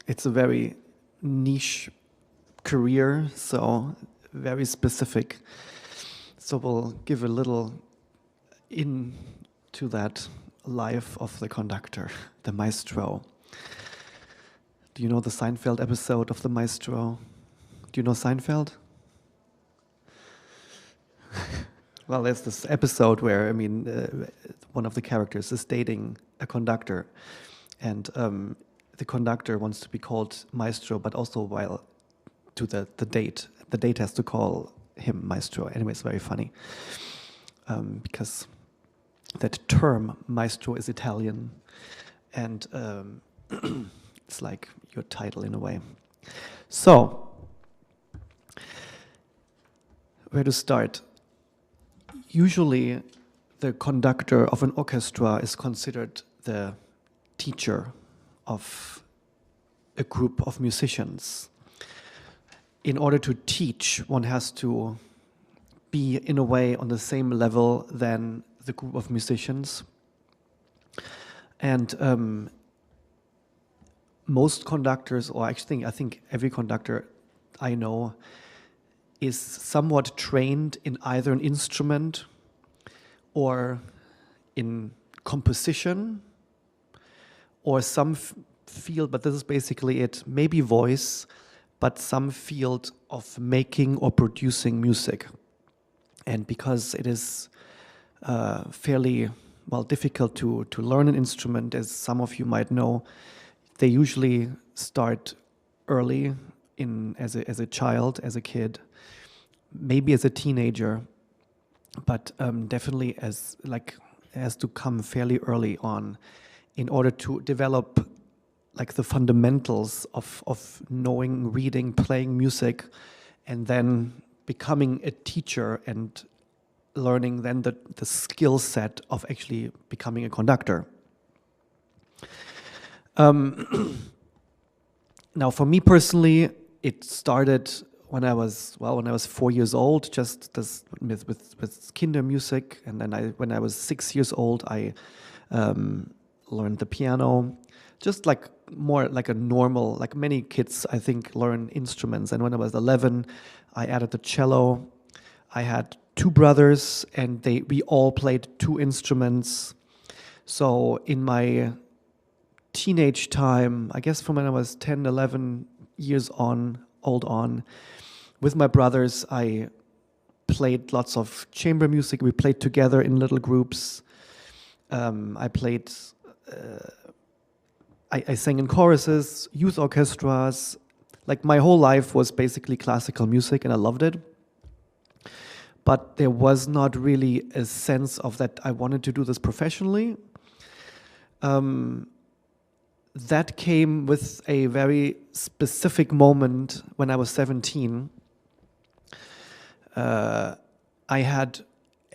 It's a very niche career, so very specific. So we'll give a little into that life of the conductor, the maestro. Do you know the Seinfeld episode of the maestro? Do you know Seinfeld? Well, there's this episode where, one of the characters is dating a conductor, and the conductor wants to be called maestro, but also while to the date has to call him maestro. Anyway, it's very funny because that term maestro is Italian, and it's like your title in a way. So, where to start? Usually, the conductor of an orchestra is considered the teacher of a group of musicians. In order to teach, one has to be, in a way, on the same level than the group of musicians. And most conductors, or actually I think every conductor I know, is somewhat trained in either an instrument or in composition or some field, but this is basically it, maybe voice, but some field of making or producing music. And because it is fairly difficult to learn an instrument, as some of you might know, they usually start early as a child, as a kid, maybe as a teenager, but definitely has to come fairly early on in order to develop like the fundamentals of knowing, reading, playing music, and then becoming a teacher and learning then the skill set of actually becoming a conductor. Now, for me personally, it started when I was 4 years old, just this, with kinder music, and then when I was 6 years old, I learned the piano, just like more like a normal, like many kids I think learn instruments. And when I was 11, I added the cello. I had two brothers, and we all played two instruments. So in my teenage time, I guess from when I was 10, 11 years old on, with my brothers, I played lots of chamber music. We played together in little groups. I sang in choruses, youth orchestras. Like my whole life was basically classical music, and I loved it. But there was not really a sense of that I wanted to do this professionally. That came with a very specific moment when I was 17. I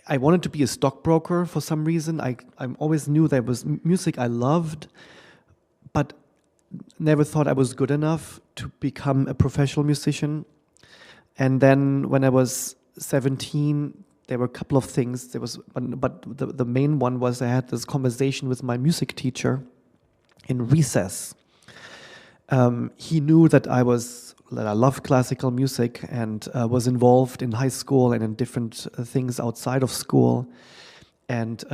wanted to be a stockbroker for some reason. I always knew there was music I loved, but never thought I was good enough to become a professional musician. And then when I was 17, there were a couple of things. But the main one was I had this conversation with my music teacher in recess. He knew that I loved classical music and was involved in high school and in different things outside of school. And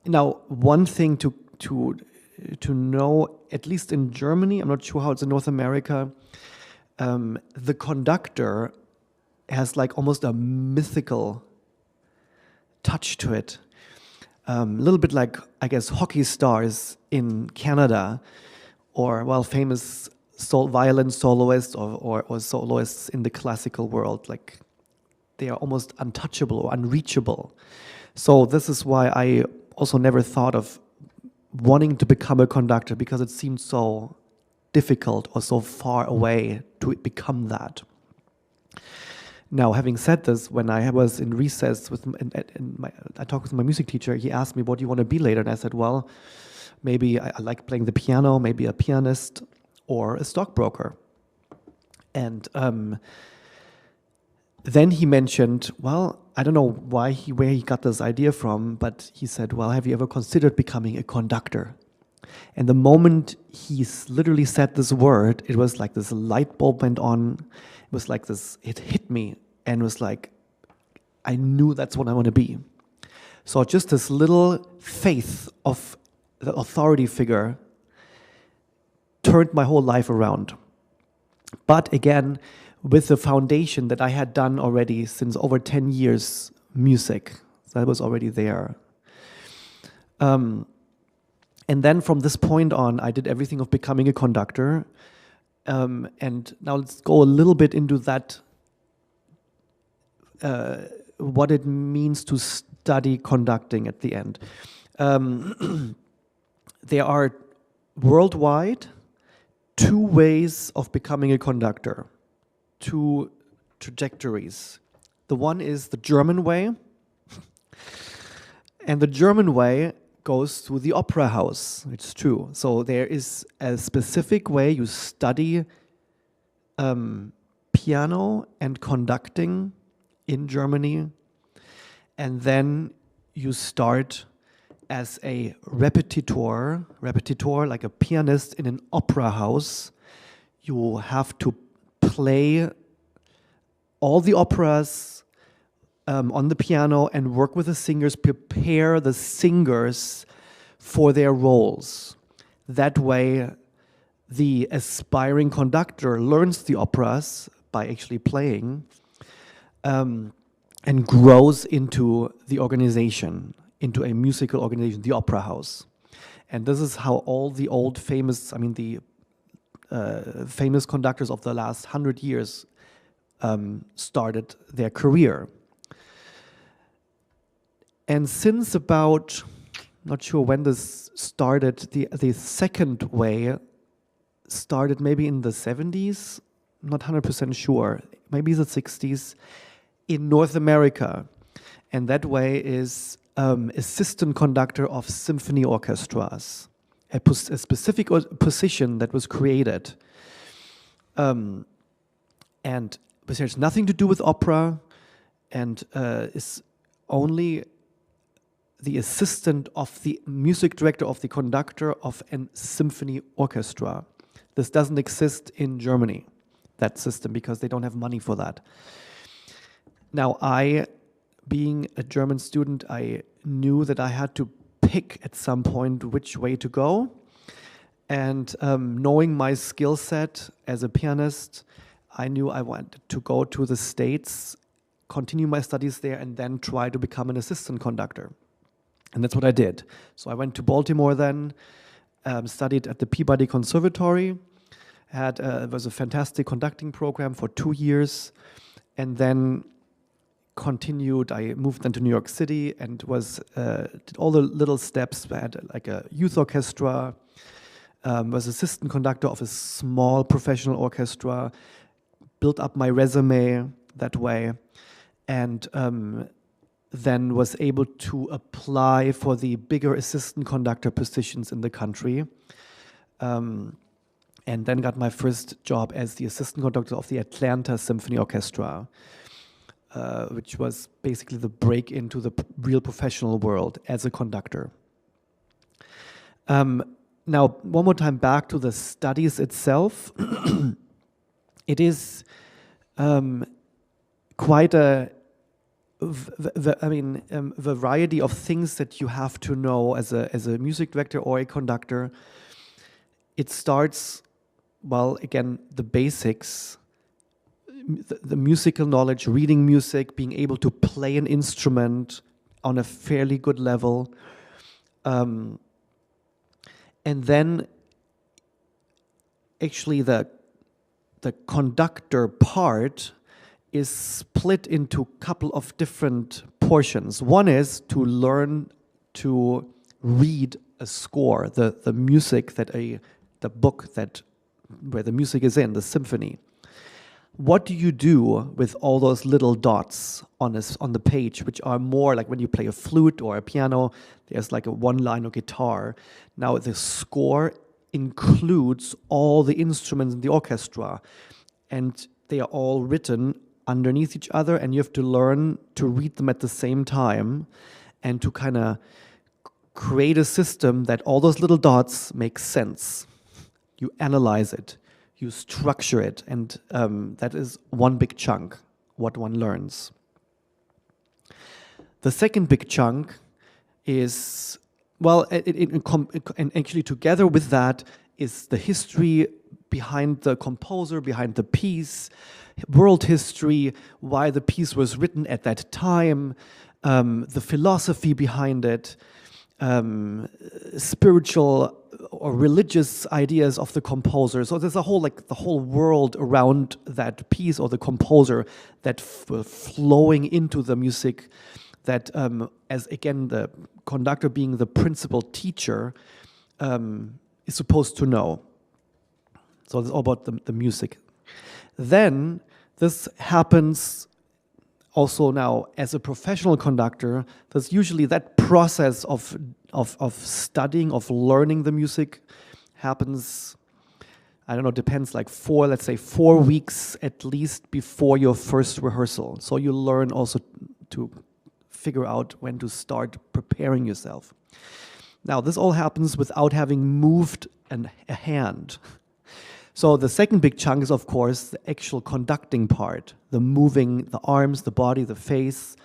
now, one thing to know, at least in Germany, I'm not sure how it's in North America, the conductor has like almost a mythical touch to it. A little bit like, I guess, hockey stars in Canada, or famous violin soloists or soloists in the classical world. Like, they are almost untouchable or unreachable. So this is why I also never thought of wanting to become a conductor, because it seemed so difficult or so far away to become that. Now, having said this, when I was in recess I talked with my music teacher. He asked me, "What do you want to be later?" And I said, "Well, maybe I like playing the piano, maybe a pianist or a stockbroker." And then he mentioned, well, I don't know where he got this idea from, but he said, "Well, have you ever considered becoming a conductor?" And the moment he literally said this word, it was like this light bulb went on. It was like this, it hit me, and it was like, I knew that's what I want to be. So just this little faith of the authority figure turned my whole life around. But again, with the foundation that I had done already since over 10 years, music, that was already there. And then from this point on, I did everything of becoming a conductor. And now let's go a little bit into that, what it means to study conducting at the end. There are worldwide 2 ways of becoming a conductor, 2 trajectories. The one is the German way, and the German way goes through the opera house. It's true. So there is a specific way you study piano and conducting in Germany, and then you start as a repetitor, like a pianist in an opera house. You have to play all the operas on the piano and work with the singers, prepare the singers for their roles. That way, the aspiring conductor learns the operas by actually playing and grows into the organization, into a musical organization, the opera house. And this is how all the old famous, famous conductors of the last 100 years started their career. And since about, not sure when this started, the second way started maybe in the 70s, not 100% sure, maybe the 60s, in North America. And that way is assistant conductor of symphony orchestras, a specific position that was created. And which has nothing to do with opera, and is only the assistant of the music director of the conductor of a symphony orchestra. This doesn't exist in Germany, that system, because they don't have money for that. Now, being a German student, I knew that I had to pick at some point which way to go. And knowing my skill set as a pianist, I knew I wanted to go to the States, continue my studies there, and then try to become an assistant conductor. And that's what I did. So I went to Baltimore then, studied at the Peabody Conservatory, it was a fantastic conducting program for 2 years, and then continued. I moved then to New York City and did all the little steps. I had like a youth orchestra, was assistant conductor of a small professional orchestra, built up my resume that way, and then was able to apply for the bigger assistant conductor positions in the country, and then got my first job as the assistant conductor of the Atlanta Symphony Orchestra, which was basically the break into the real professional world as a conductor. Now, one more time back to the studies itself. It is quite a variety of things that you have to know as a music director or a conductor. It starts, well, again, the basics, the musical knowledge, reading music, being able to play an instrument on a fairly good level. And then actually the conductor part is split into a couple of different portions. One is to learn to read a score, the music the book where the music is in, the symphony. What do you do with all those little dots on the page, which are more like when you play a flute or a piano, there's like a one line or guitar. Now the score includes all the instruments in the orchestra, and they are all written underneath each other, and you have to learn to read them at the same time and to kind of create a system that all those little dots make sense. You analyze it, you structure it, and that is one big chunk, what one learns. The second big chunk is, well, and actually together with that is the history behind the composer, behind the piece, world history, why the piece was written at that time, the philosophy behind it, spiritual or religious ideas of the composer. So there's a whole, like the whole world around that piece or the composer that flowing into the music that, as again, the conductor being the principal teacher, is supposed to know. So it's all about the music. Then this happens also now as a professional conductor. There's usually that process of studying, of learning the music happens, I don't know, depends, like let's say 4 weeks at least before your first rehearsal. So you learn also to figure out when to start preparing yourself. Now, this all happens without having moved a hand. So the second big chunk is, of course, the actual conducting part, the moving the arms, the body, the face,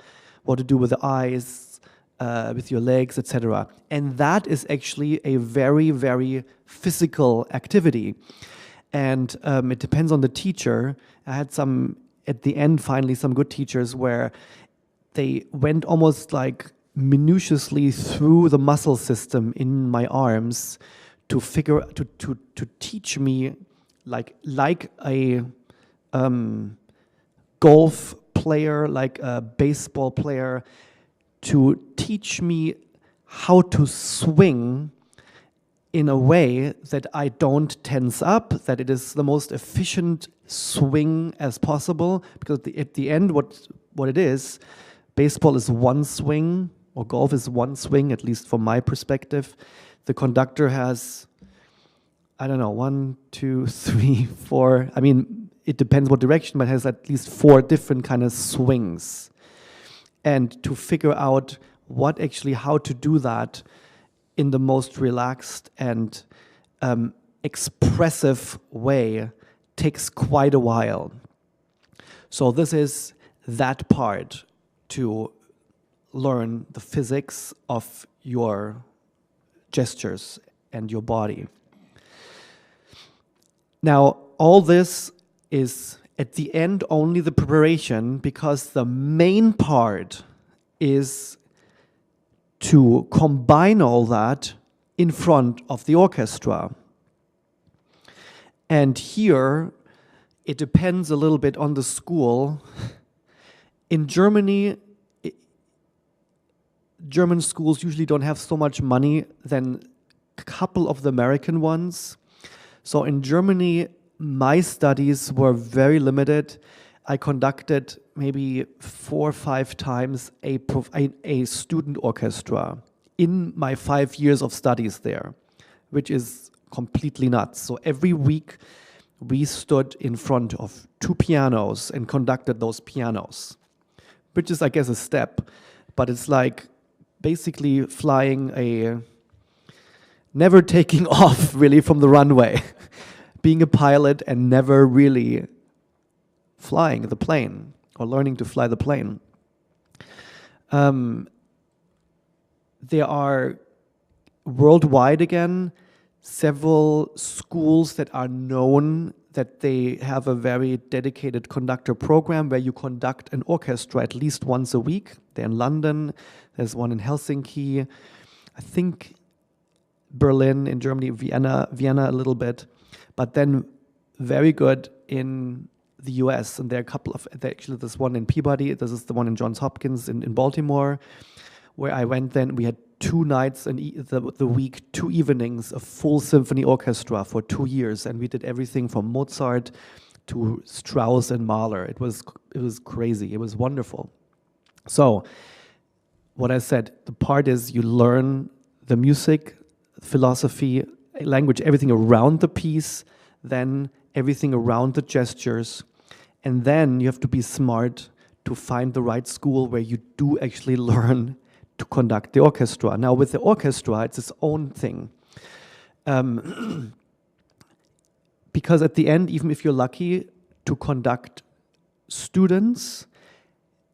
what to do with the eyes, with your legs, etc. And that is actually a very, very physical activity. And it depends on the teacher. I had some, at the end, finally, some good teachers where they went almost like minutiously through the muscle system in my arms to teach me like a golf player, like a baseball player, to teach me how to swing in a way that I don't tense up, that it is the most efficient swing as possible. Because at the end, what it is, baseball is one swing, or golf is one swing, at least from my perspective. The conductor has, I don't know, 1, 2, 3, 4. I mean, it depends what direction, but has at least 4 different kind of swings. And to figure out how to do that in the most relaxed and expressive way takes quite a while. So this is that part, to learn the physics of your gestures and your body. Now, all this is at the end only the preparation, because the main part is to combine all that in front of the orchestra. And here, it depends a little bit on the school. In Germany, German schools usually don't have so much money than a couple of the American ones. So in Germany, my studies were very limited. I conducted maybe 4 or 5 times a student orchestra in my 5 years of studies there, which is completely nuts. So every week we stood in front of 2 pianos and conducted those pianos, which is, I guess, a step, but it's like basically flying never taking off really from the runway, being a pilot and never really flying the plane or learning to fly the plane. There are worldwide, again, several schools that are known that they have a very dedicated conductor program where you conduct an orchestra at least once a week. They're in London, there's one in Helsinki, I think Berlin in Germany, Vienna a little bit, but then very good in the US. And there are a couple of, actually there's one in Peabody, this is the one in Johns Hopkins in Baltimore, where I went then. We had 2 nights in the week, 2 evenings, a full symphony orchestra for 2 years, and we did everything from Mozart to Strauss and Mahler. It was crazy. It was wonderful. So, what I said, the part is you learn the music, philosophy, language, everything around the piece, then everything around the gestures, and then you have to be smart to find the right school where you do actually learn to conduct the orchestra. Now with the orchestra, it's its own thing. Because at the end, even if you're lucky to conduct students,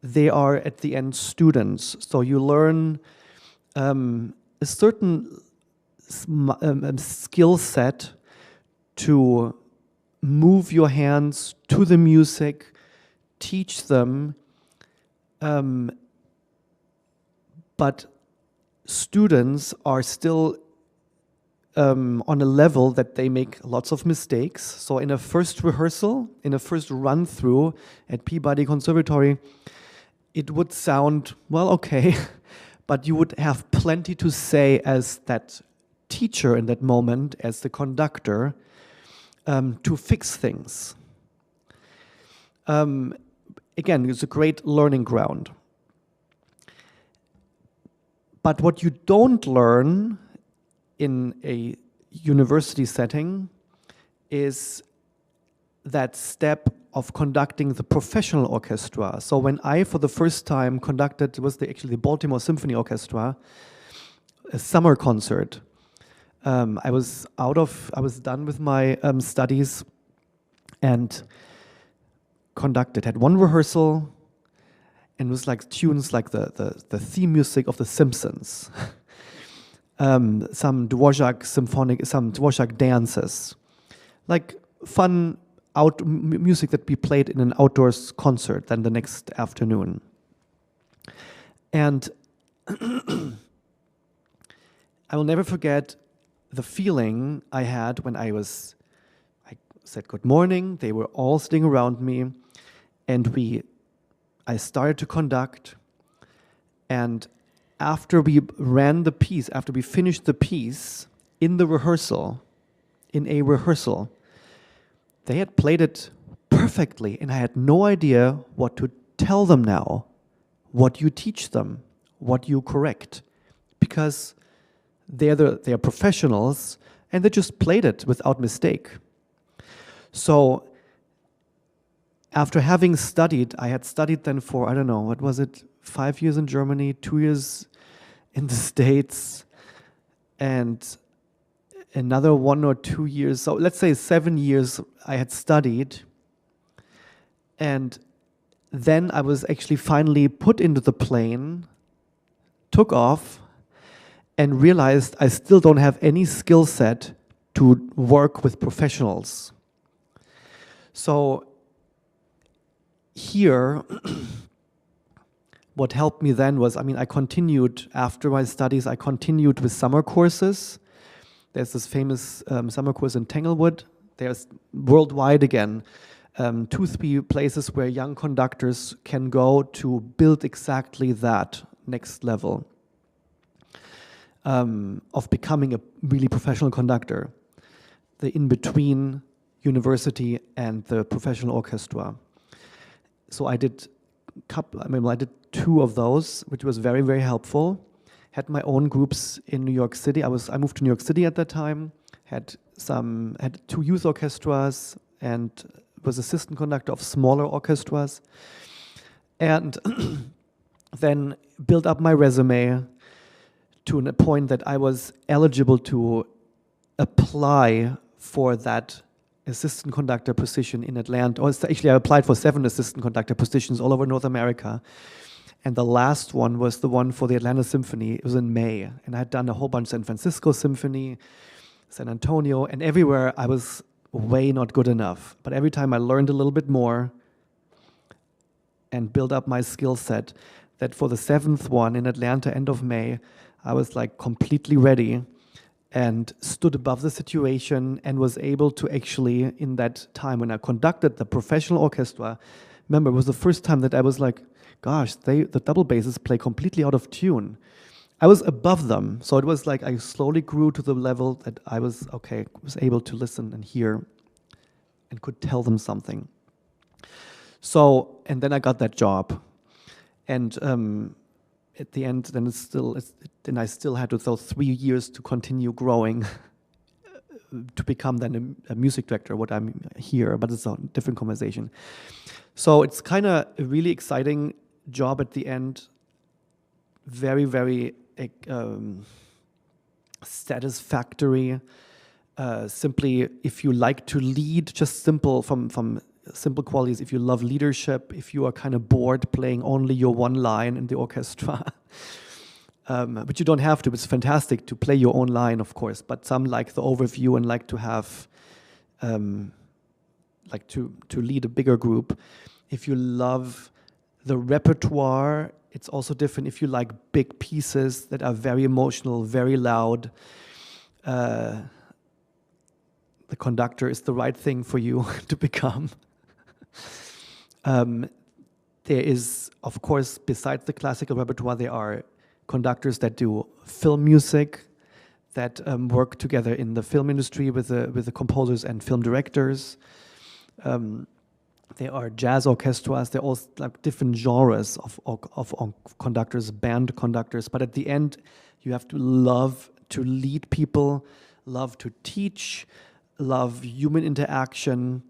they are at the end students. So you learn a certain skill set to move your hands to the music, teach them, but students are still on a level that they make lots of mistakes. So in a first rehearsal, in a first run-through at Peabody Conservatory, it would sound, well, okay, but you would have plenty to say as that teacher in that moment, as the conductor, to fix things. Again, it's a great learning ground. But what you don't learn in a university setting is that step of conducting the professional orchestra. So when I, for the first time, conducted, it was actually the Baltimore Symphony Orchestra, a summer concert. I was done with my studies and conducted, had one rehearsal, and it was like tunes like the theme music of The Simpsons. Some Dvorak dances, like fun music that we played in an outdoors concert then the next afternoon. And I will never forget the feeling I had when I said good morning, they were all sitting around me, and I started to conduct, and after we ran the piece, after we finished the piece, in a rehearsal, they had played it perfectly, and I had no idea what to tell them now, what you teach them, what you correct, because they are professionals, and they just played it without mistake. So after having studied, I had studied then for, I don't know, what was it, 5 years in Germany, 2 years in the States, and another 1 or 2 years, so let's say 7 years I had studied, and then I was actually finally put into the plane, took off, and realized I still don't have any skill set to work with professionals. So here, what helped me then was, I continued, after my studies, I continued with summer courses. There's this famous summer course in Tanglewood. There's worldwide again, 2-3 places where young conductors can go to build exactly that next level of becoming a really professional conductor, the in-between university and the professional orchestra. So I did 2 of those, which was very, very helpful. Had my own groups in New York City. I moved to New York City at that time. Had 2 youth orchestras and was assistant conductor of smaller orchestras. And then built up my resume to a point that I was eligible to apply for that assistant conductor position in Atlanta. Or actually, I applied for 7 assistant conductor positions all over North America. And the last one was the one for the Atlanta Symphony. It was in May. And I had done a whole bunch, San Francisco Symphony, San Antonio, and everywhere I was way not good enough. But every time I learned a little bit more and built up my skill set, that for the 7th one in Atlanta, end of May, I was like completely ready and stood above the situation and was able to actually, in that time when I conducted the professional orchestra, remember, it was the first time that I was like, gosh, the double basses play completely out of tune. I was above them, so it was like I slowly grew to the level that I was able to listen and hear and could tell them something. So, and then I got that job. And at the end, then I still had those 3 years to continue growing to become then a music director, what I'm here, but it's a different conversation. So it's kind of a really exciting job at the end very, very satisfactory. Simply, if you like to lead, just simple from simple qualities. If you love leadership, if you are kind of bored playing only your one line in the orchestra, but you don't have to. It's fantastic to play your own line, of course. But some like the overview and like to have, like to lead a bigger group. If you love the repertoire, it's also different. If you like big pieces that are very emotional, very loud, the conductor is the right thing for you to become. There is, of course, besides the classical repertoire, there are conductors that do film music, that work together in the film industry with the composers and film directors. There are jazz orchestras. There are all like different genres of conductors, band conductors. But at the end, you have to love to lead people, love to teach, love human interaction,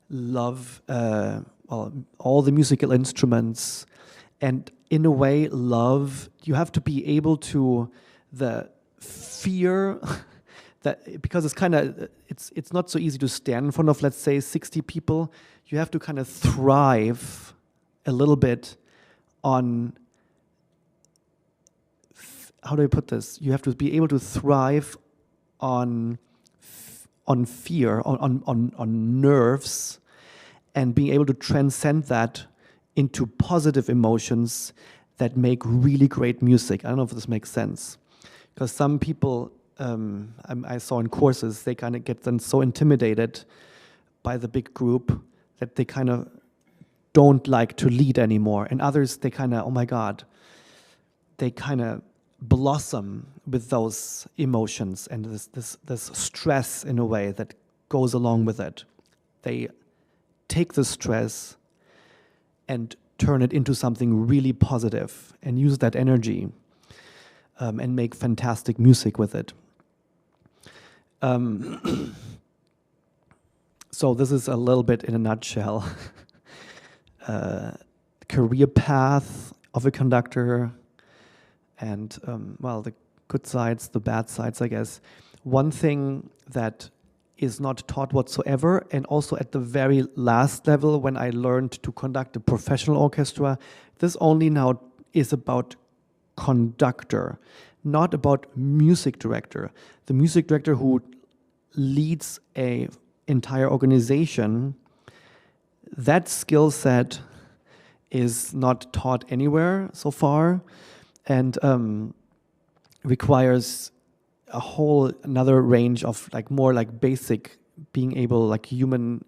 love all the musical instruments, and in a way, love. You have to be able to the fear. That, because it's kind of it's not so easy to stand in front of, let's say, 60 people. You have to kind of thrive a little bit on, how do I put this? You have to be able to thrive on fear, on nerves, and being able to transcend that into positive emotions that make really great music. I don't know if this makes sense, because some people I saw in courses, they kind of get then so intimidated by the big group that they kind of don't like to lead anymore. And others, they kind of, oh my God, they kind of blossom with those emotions and this stress in a way that goes along with it. They take the stress and turn it into something really positive and use that energy and make fantastic music with it. So this is a little bit in a nutshell. Career path of a conductor, and well, the good sides, the bad sides, I guess. One thing that is not taught whatsoever, and also at the very last level, when I learned to conduct a professional orchestra, this only now is about conductor, not about music director. The music director who leads a entire organization, that skill set is not taught anywhere so far, and requires a whole another range of like more like basic, being able like human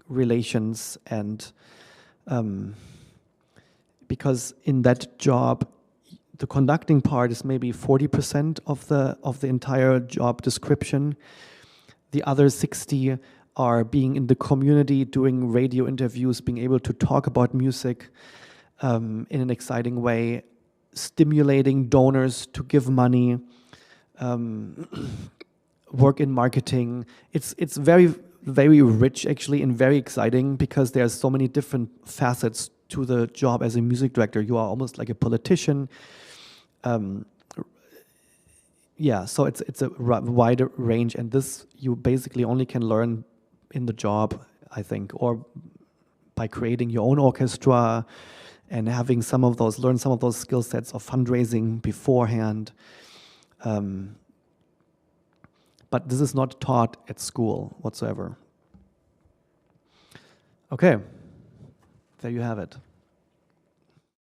relations, and because in that job the conducting part is maybe 40% of the entire job description. The other 60 are being in the community, doing radio interviews, being able to talk about music in an exciting way, stimulating donors to give money, work in marketing. It's very, very rich actually, and very exciting, because there's so many different facets to the job as a music director. You are almost like a politician. Yeah, so it's a wider range, and this you basically only can learn in the job, I think, or by creating your own orchestra and having learn some of those skill sets of fundraising beforehand. But this is not taught at school whatsoever. Okay, there you have it.